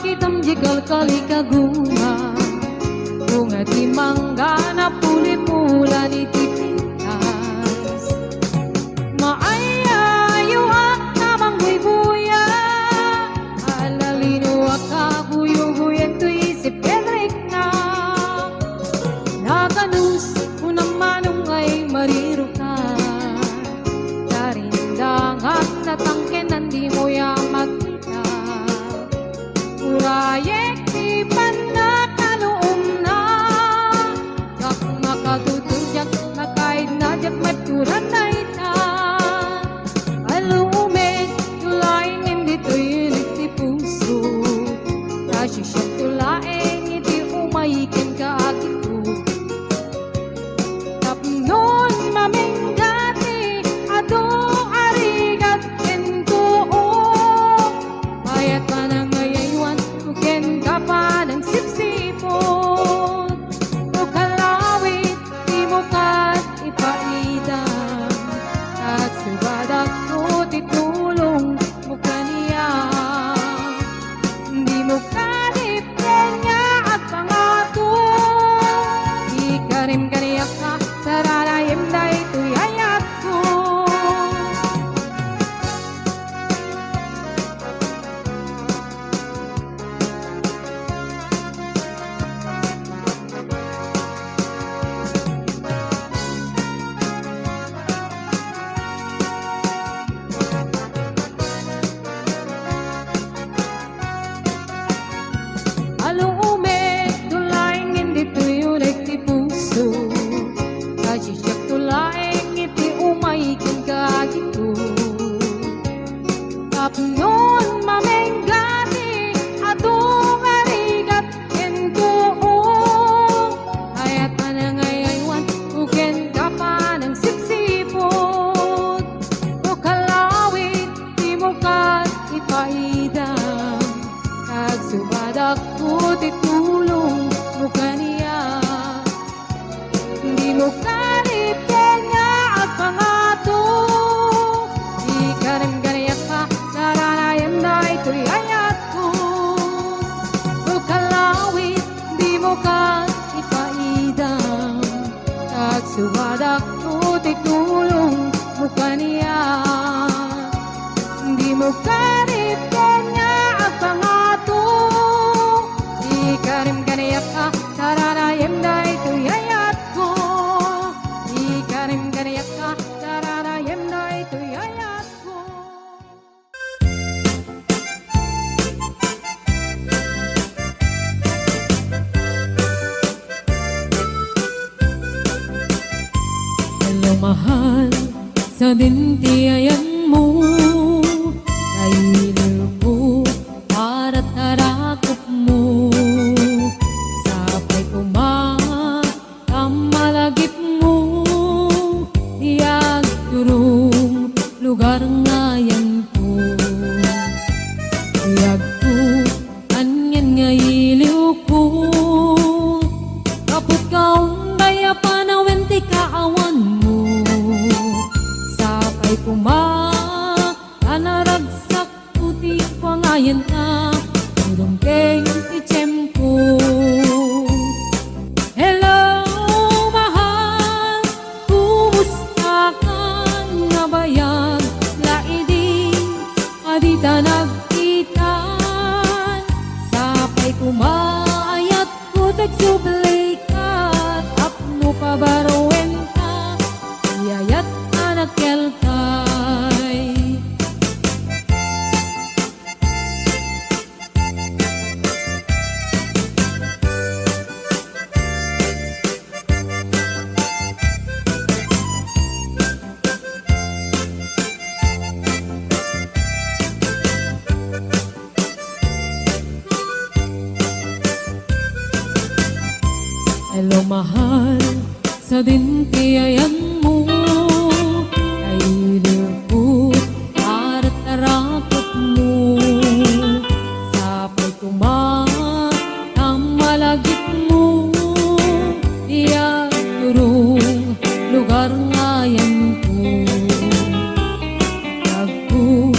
hitam jegal kali kagunga bunga di mangga na puli-pulan iti pintas maayayo namang buy-buya alalino akabuyo-buyan to isip Henrik na nakanus unamanong ay mariro ka darindangan natangkenan di mo ya magkita urayek di panakaloom na kak makatutulyak makaid na jak maturan na ita alumit tulaing hindi to yunit di puso nasisyak tulaing hindi umayikin ka akito tapnon maminggati ato arigat kento o payat pa na ngayaywan tuken ka pa ng sipsipot o kalawit di mo kat ipaidang at subadak ko titulong mo kaniya di mo kalipren nga at pangato ikarim kaniyak ka sararayem da ito'y ayat ko alume tulaing hindi tuyulik ti puso kasisyak tulaing iti umayikin ka gito tapnon maminggati atong arigat kento o ayat pa na ngayaywan uken ka pa ng sipsipot o kalawit di mo kat ipaidang kag subadak ko titulong mo kaniya di mo kalipyan nga at pangato ikarim kaniyak ka saranayam na ito'y ayat ko o kalawit di mo ka ipaidang kag subadak ko titulong mo kaniya di mo kalipyan nga at pangato ikarim kaniyak ka saranayam na ito'y ayat ko ikarim kaniyak ka saranayam na ito'y ayat ko hello mahal sa dintiayan mo kailil ko para tarakop mo sapay kumamalagip mo iyag turong lugar ngayan ko iyag ko anyan ngayiliw ko kaput kaong daya panawen ti kaawan mo sapay kanaragsak puti pangayan ka turong keng itiyempo hello mahal kumusta ka nga bayag laidi adita nagkitan sapay kumaayat ko tagsublikat apno pabarowen ka iyayat anak kelkay hello mahal sa dintiayan mo kailil ko para tarakot mo sapay kumamalagip mo iyag turong lugar ngayan ko iyag ko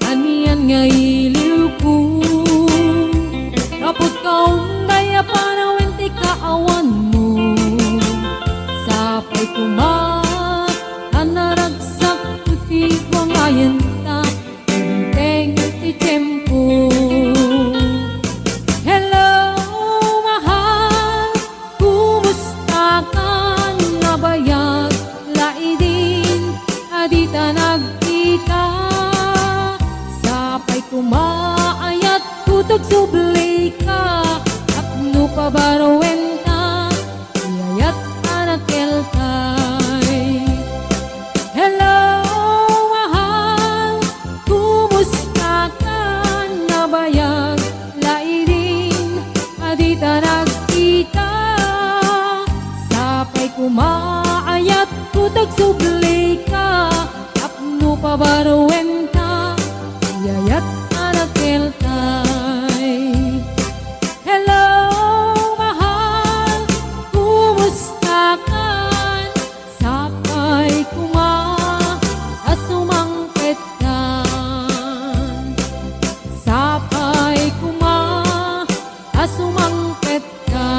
aniyan ngailiw ko kita sapay kumaayat kutog sublay ka apno pabarowenta iyayat anak kelkay. Hello mahal, kumusta ka na bayag lairin adita nagkita sapay kumaayat kutog sublay ka apno pabarowenta iyayat anak kelkay. Hello mahal, kumusta ka sapay kuma asumangpet ka sapay kuma asumangpet ka.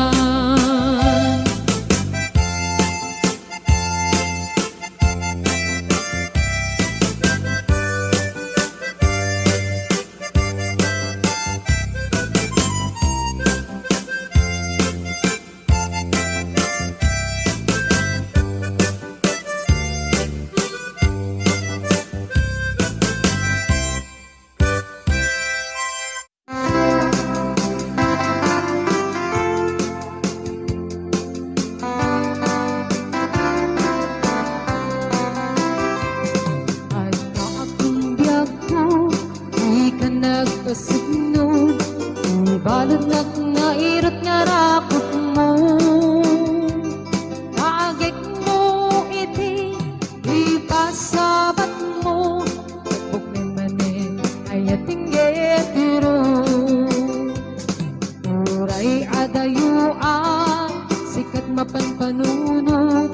At akong biyak mo, di ka nagpasigno, di balod nairot nga rakot mo. Kaagik mo iti, di pasabat mo, tapok ni manin ay ating getiro. Uray adayuan, sikat mapanpanuno,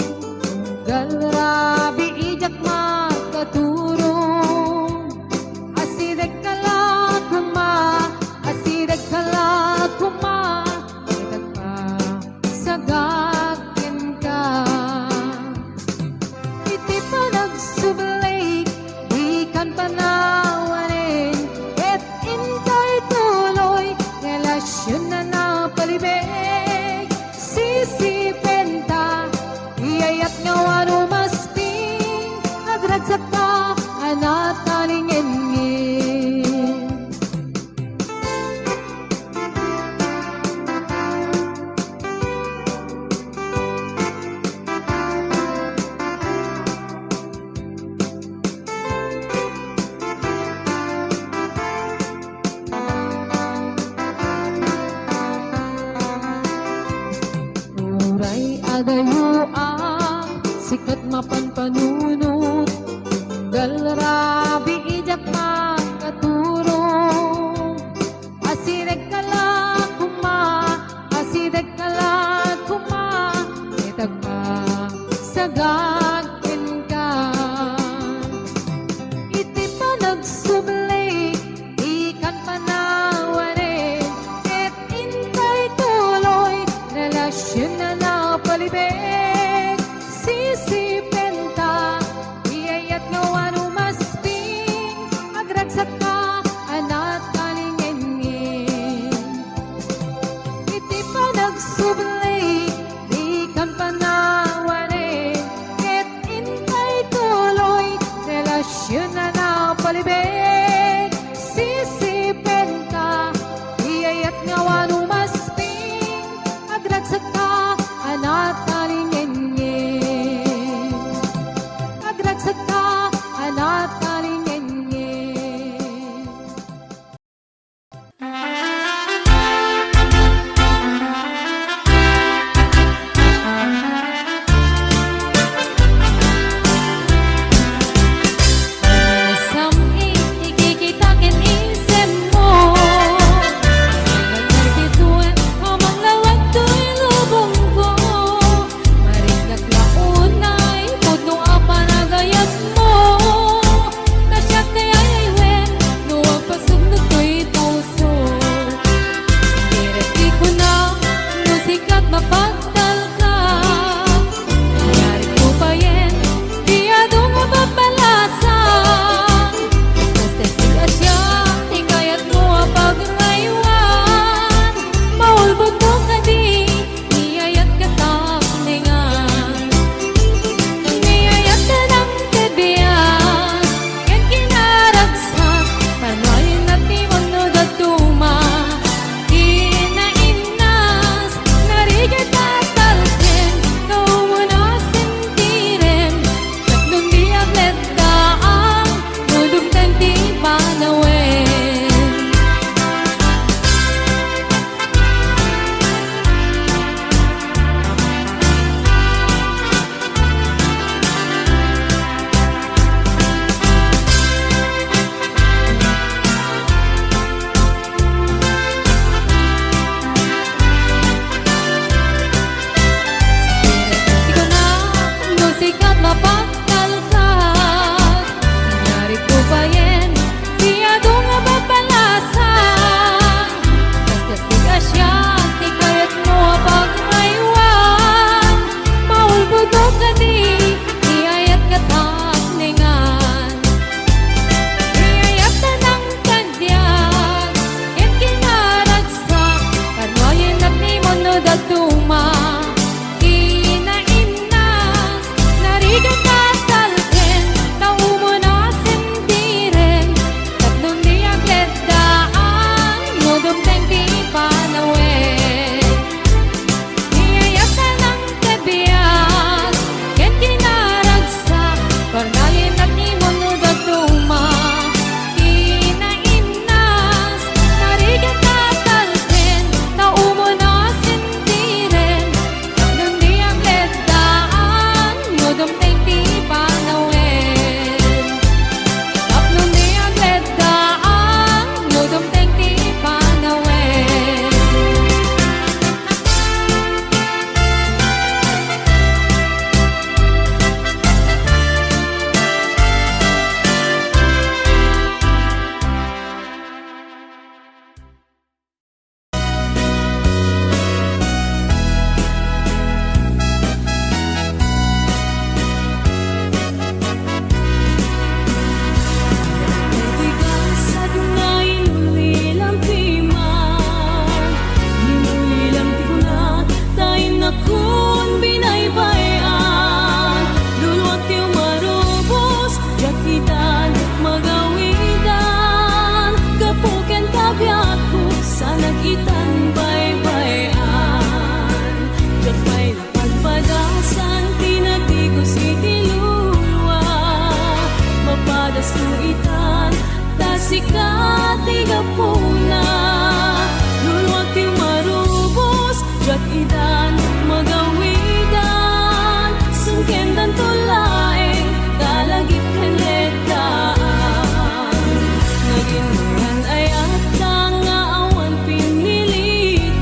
galrabi ijak makaturo. Asideg kala kuma, idag pa sagakin ka. Iti pa nagsublay, di kan panawanin, et intay tuloy, relasyon na napalibig. Sisipenta, iyayat nga wano masping, nagragsak ka, anatalingin-ngin. Uray adayuan, sikat mapanpanunot, galrabi ijak makaturo. Asideg kala kuma, itag pa sagakin ka. Iti pa nagsublay, ikan panawarin, et intay tuloy, relasyon na napalibig. Sisipenta, gapuna luluwag ti marubos jak idan magawidan sungkendan tulaeng talagip kenletaan naginmayan ay atang nga awan pinilitan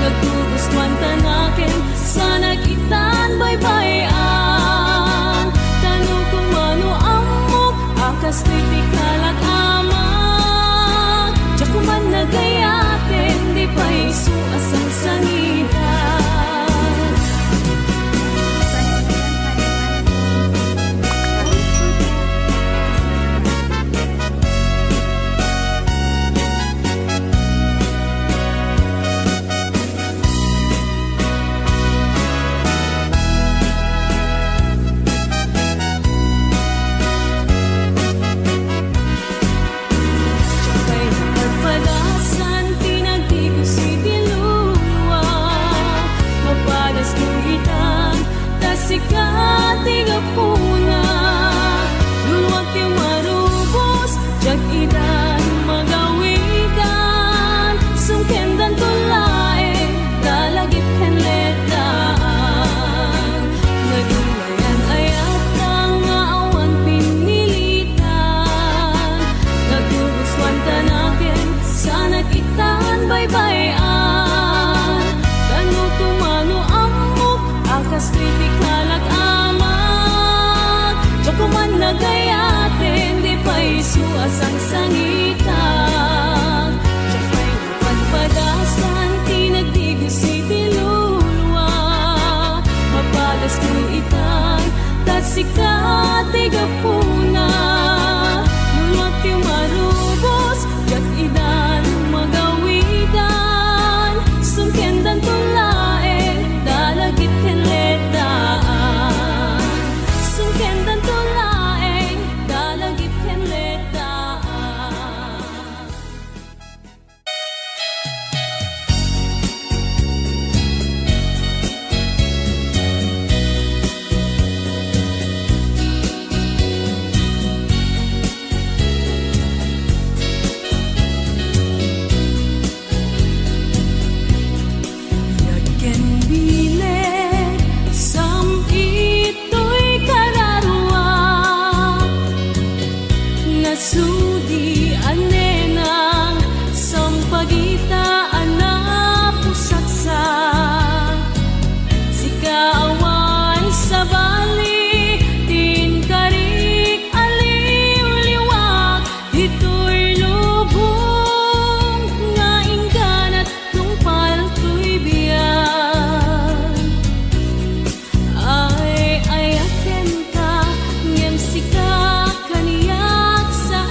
nagtubos man tanaken sa nagitan baybayan tanu kung mano amok akas kritikal at amak jak kuman nagayaten di pa isu asang sangitan Tsakay napagpadasan tinagdigo si Diluwa mapadas kuitan tasikati gapuna luluwag ti marubos jak idan magawidan sungkendan tulaeng dalagip kenletaan nagingmayan ay atang nga awan pinilitan nagtubuswan tanaken sa nagitan baybayan kanu tumano amok akas kritikal at amat jak kuman nagayaten di pa isu asang sangitan Tsakay napagpadasan tinagdigo si Diluwa mapadas kuitan tasikati gapuna luluwag ti marubos jak idan magawidan sungkendan tulaeng dalagip kenletaan sungkendan tulaeng dalagip kenletaan Yagken bilet sam ito'y kararwa nasudi anenang sampagitaan na pusaksa sikaawan sa bali tinkarik aliw-liwag ito'y lubong nga ingganat tungpal to'y biyan ay ayaken ka ngem sika kaniyak sa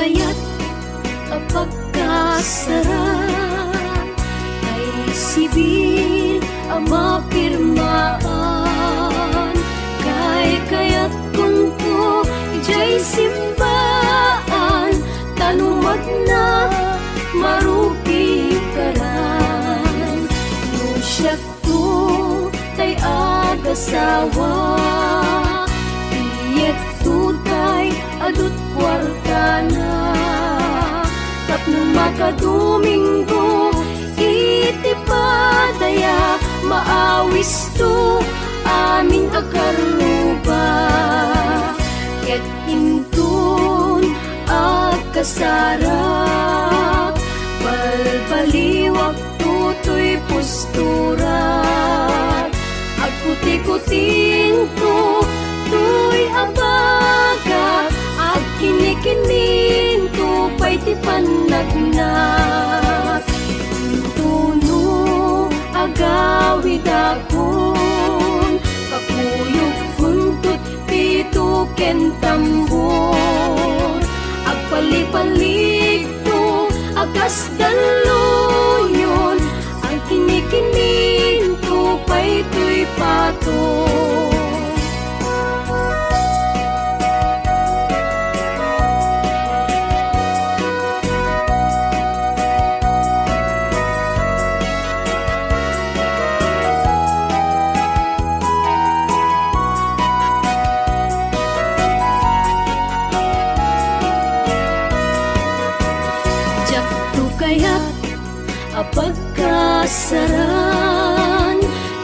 kaya't pagkasarap ay sibil ang mapirmaan. Kaya't kunto ijay simbaan, tanumag na marupi karan. No siya to tay agasawa, iyet tutay adut kwarta na. Tapno makadomingo iti padaya, maawis to amin akaruba. Ket intun agkasarak, balbaliwak tutoy posturat. Agkuti-kutin to tuy abaga, agkinikinin to pa'y ti panagnak. Tuno agawid akon, kakuyog kuntot pito ken tambor. Agpalipalig to agas daluyon, ang kinikinin to pa'y tuy pato. Pagkasaran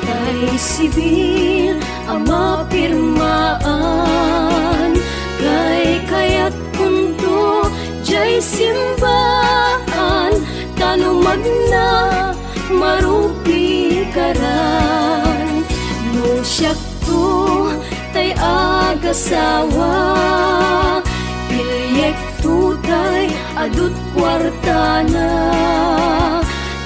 kay sibil ang mapirmaan. Kaya't kunto jay simbaan, tanumag na marupi karan. No siyak to tay agasawa, ilyek tutay adut kwarta na.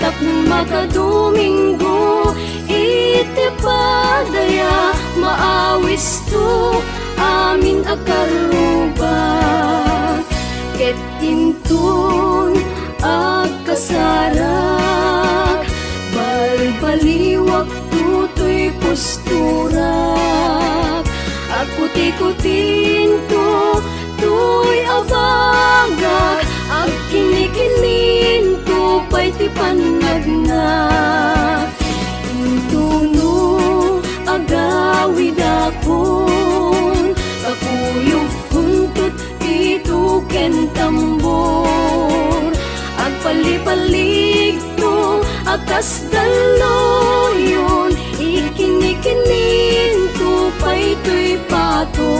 Tapnon makadomingo iti padaya, maawis to amin akaruba. Ket intun agkasarak, balbaliwak tutoy posturak. Agkuti-kutin to tuy abagak, agkinikinin to pa'y ti panagnak. Intuno agawid akon, kakuyog kuntot pito ken tambor. Agpalipalig to akas daluyon, ikinikinin to pa'y tuy pato.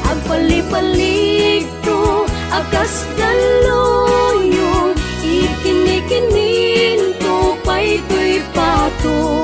Agpalipalig to akas daluyon, ikinikinin to pa'y tuy pato.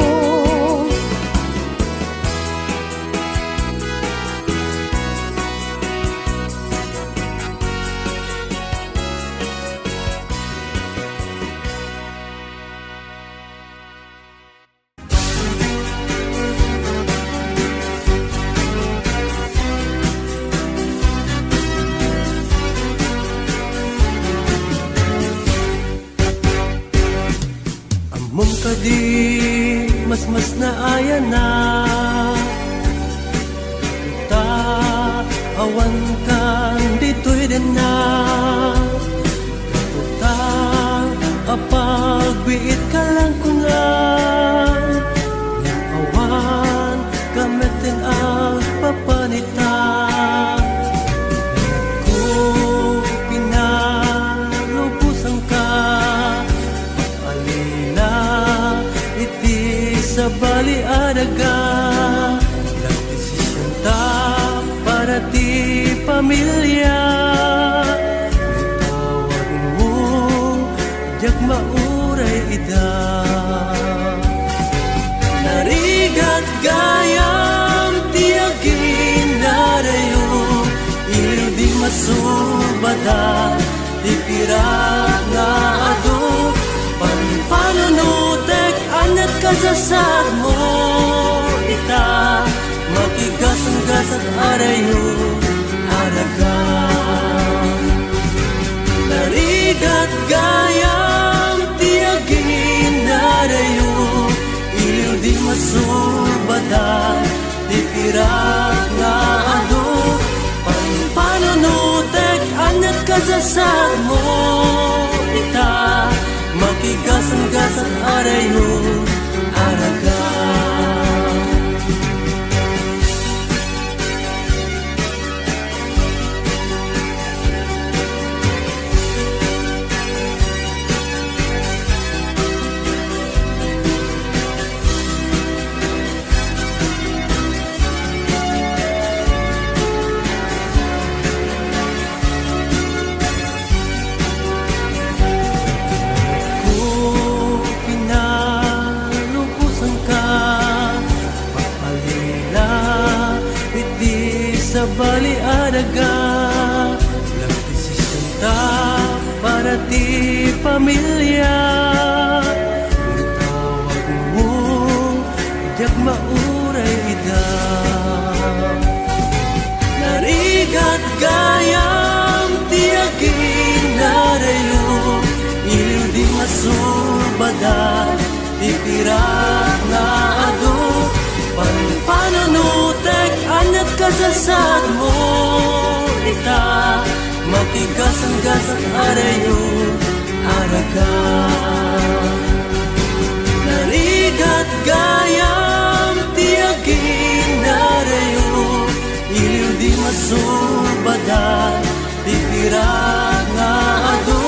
Mum kadi mas na ayan na ta awan kan ditoy din na ta apagbiit ka lang kunan yang awan kamitin ang papanita ko pinalubusan ka sa bali adaga, nagdesisyon ta para ti pamilya. Tawag mo, jak mauray ida. Narigat gayam tiagin na dayo, hindi masubada, di pirat na ado. Panunutek anat kasasad mo ita, makigasang-gasat arayo araga. Narigat gayam tiagin narayo, iliw di masubadan, di pirak na ado. Panunutek anyat kasasad mo ita, makigasan-gasan arayo, araga. Sa bali araga, nagdesisyon ta para ti pamilya. Kung tawag mo, iyak mauray ida. Narigat gayam tiagin narayo, iliw di masubadan, ipirak na ado. Panunutek anyat kasasad mo ita, makigasan-gasan arayo, araga. Narigat gayam tiagin narayo, iliw di masubadan, ipirak na ado.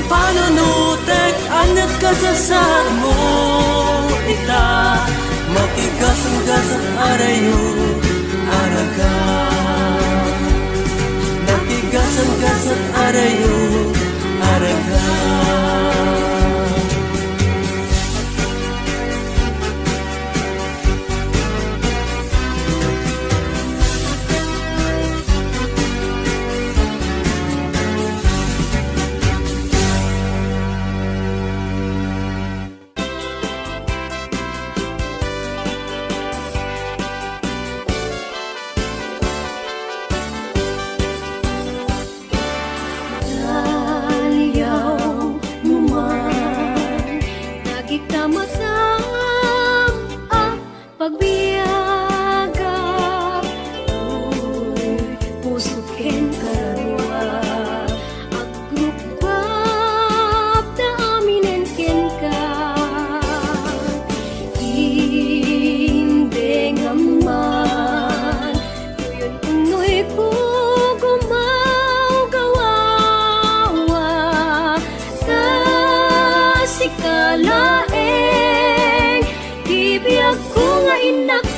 Panunutek anyat kasasad mo ita, makigasan-gasan arayo, araga. Makigasan-gasan arayo, araga.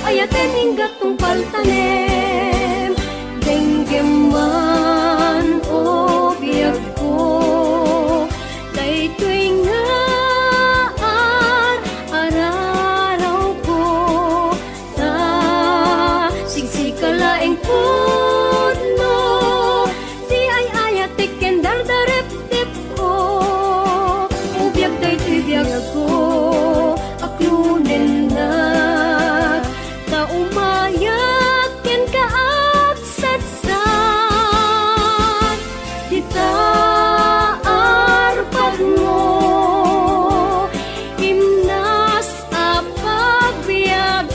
Ayaten hingga tungpal tanem, denggeman o biag ko, kay tuwing araraw ko, ta sigsikalaeng pudno, di ay ayatik ken dardarep-tip ko, ubiag day tuy biag ko, aklunen na. Umayak ken kaagsadsad, dita arpad mo, himnas a pagbiagak.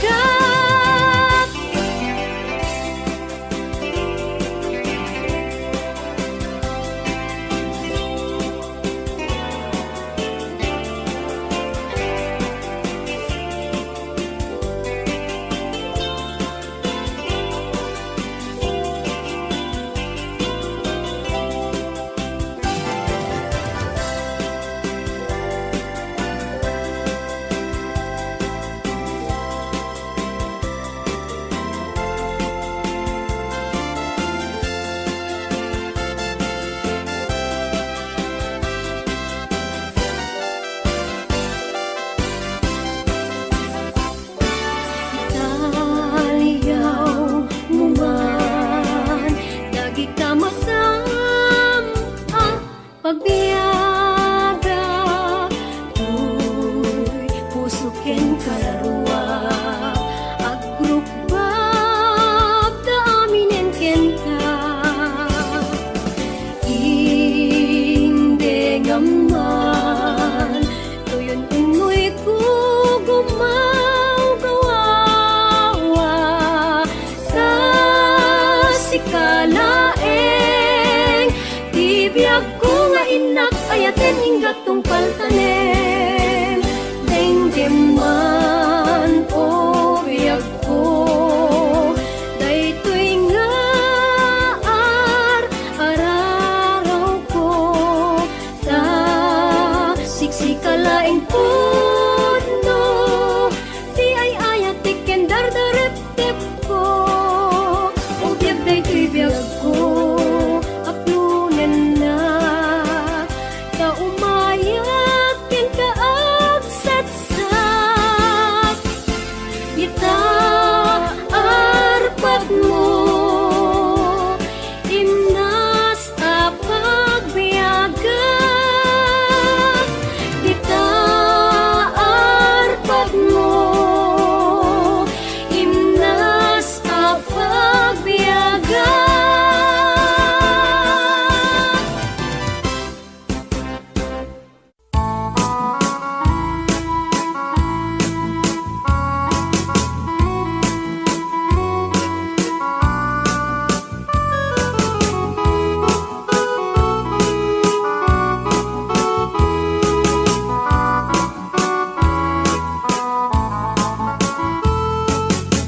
biyag ko nga inak ayaten hinggat tungpal tanem Dengdem man o biyag ko Daytoy nga araraw ko Ta siksikalaing puno Di ay ayatiken dardaretip ko O biyag daytoy biyag ko Aplunan na Ta umayakin ka agsatsak Ita arpad mo Imnas apagbiyagan Ita arpad mo Imnas apagbiyagan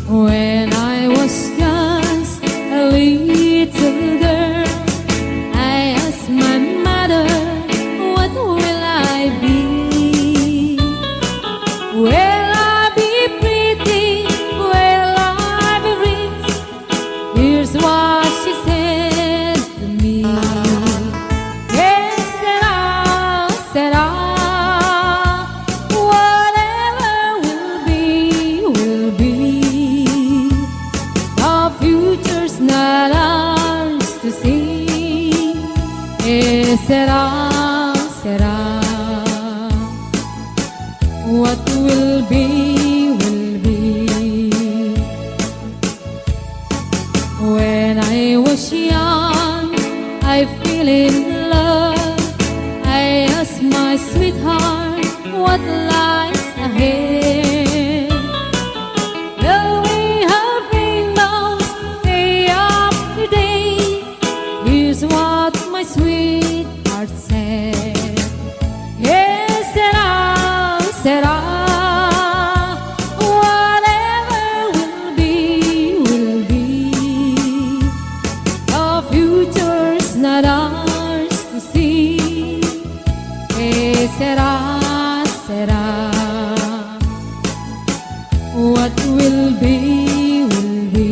When I was just a little girl, I asked my mother, what will I be? Will I be pretty? Will I be rich? Here's what she said to me. Yes, said I, whatever will be, will be. The future's not ours to see. Será, what will be, will be. When I was young, I fell in love. I asked my sweetheart what lies ahead. Will we have rainbows day after day? Here's what my sweetheart said. Yes, será, whatever will be, will be. The future's not ours to see. Será, what will be, will be.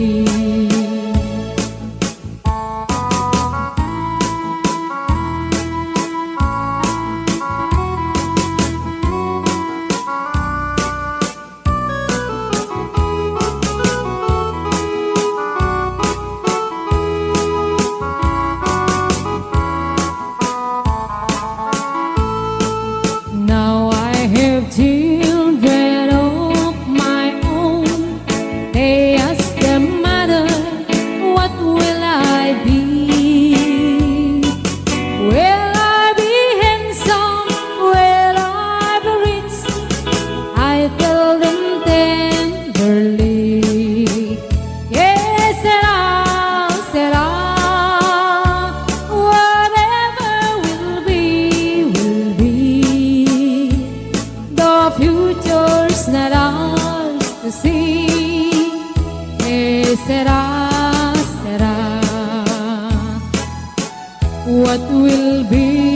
Now I have children of my own. They ask their mother, what will I be? Will I be handsome? Will I be rich? I tell them tenderly, yes, será, whatever will be, will be. The future's not ours to see. Será, what will be,